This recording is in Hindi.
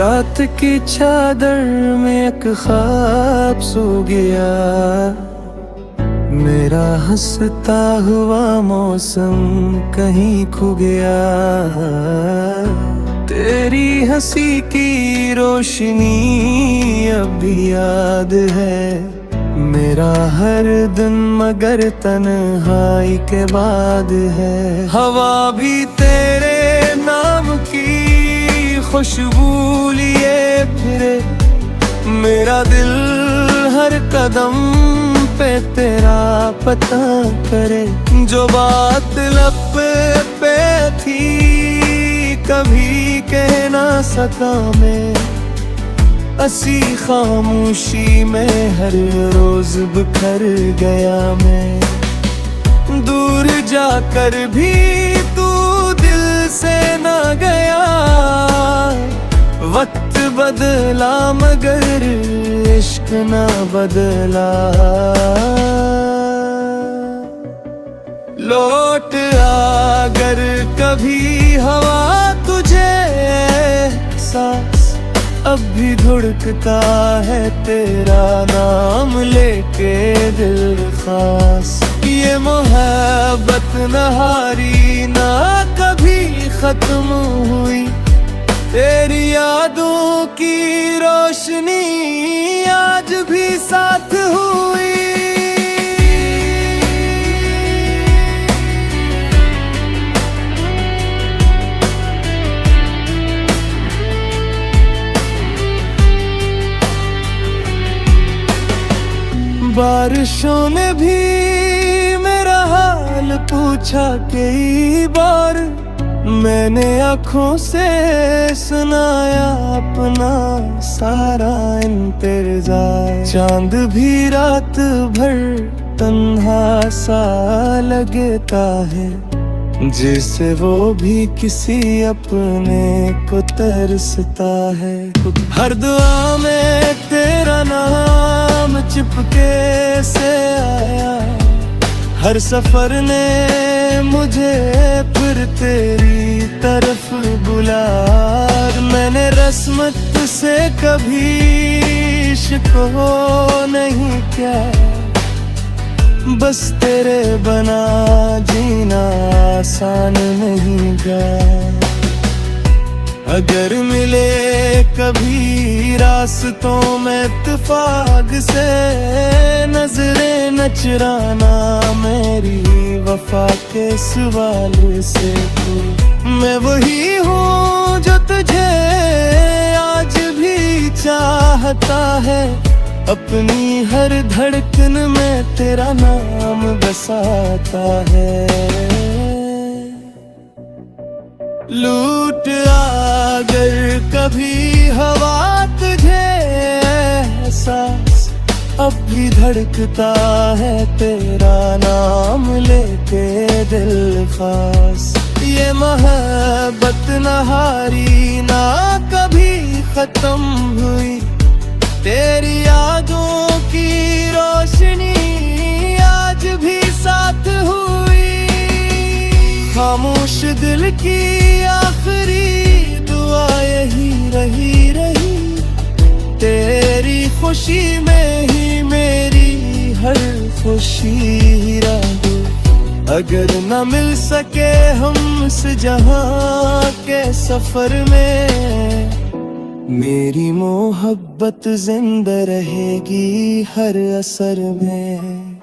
रात की चादर में एक ख्वाब सो गया, मेरा हंसता हुआ मौसम कहीं खो गया। तेरी हंसी की रोशनी अब भी याद है, मेरा हर दिन मगर तन्हाई के बाद है। हवा भी तेरे नाम की खुशबू लिए फिरे, मेरा दिल हर कदम पे तेरा पता करे। जो बात लब पे थी कभी कह ना सका मैं, असी खामोशी में हर रोज बिखर गया मैं। दूर जाकर भी तू दिल से ना गया, वक्त बदला मगर इश्क ना बदला। लौट अगर कभी हवा तुझे, सांस अब भी धुड़कता है तेरा नाम लेके दिल खास। ये मोहब्बत न हारी ना कभी खत्म हुई, तेरी यादों की रोशनी आज भी साथ हुई। बारिशों ने भी मेरा हाल पूछा कई बार, मैंने आँखों से सुनाया अपना सारा इंतजार। चांद भी रात भर तन्हा सा लगता है, जिसे वो भी किसी अपने को तरसता है। हर दुआ में तेरा नाम चिपके से आया, हर सफर ने मुझे फिर तेरी तरफ बुला। मैंने रस्मत से कभी इश्क को नहीं किया, बस तेरे बना जीना आसान नहीं गा। अगर मिले कभी रास्तों में इत्तेफाक से, नजरें न चुराना मेरी वफा के सवाल से। तू मैं वही हूँ जो तुझे आज भी चाहता है, अपनी हर धड़कन में तेरा नाम बसाता है। लूट अगर कभी हवा तुझे, सांस अब भी धड़कता है तेरा नाम लेके दिल खास। ये मोहब्बत न हारी ना कभी खत्म हुई, तेरी यादों की रोशनी आज भी साथ हुई। खामोश दिल की आखिरी दुआ यही रही, तेरी खुशी में ही मेरी हर खुशी रही। अगर न मिल सके हम इस जहां के सफर में, मेरी मोहब्बत जिंदा रहेगी हर असर में।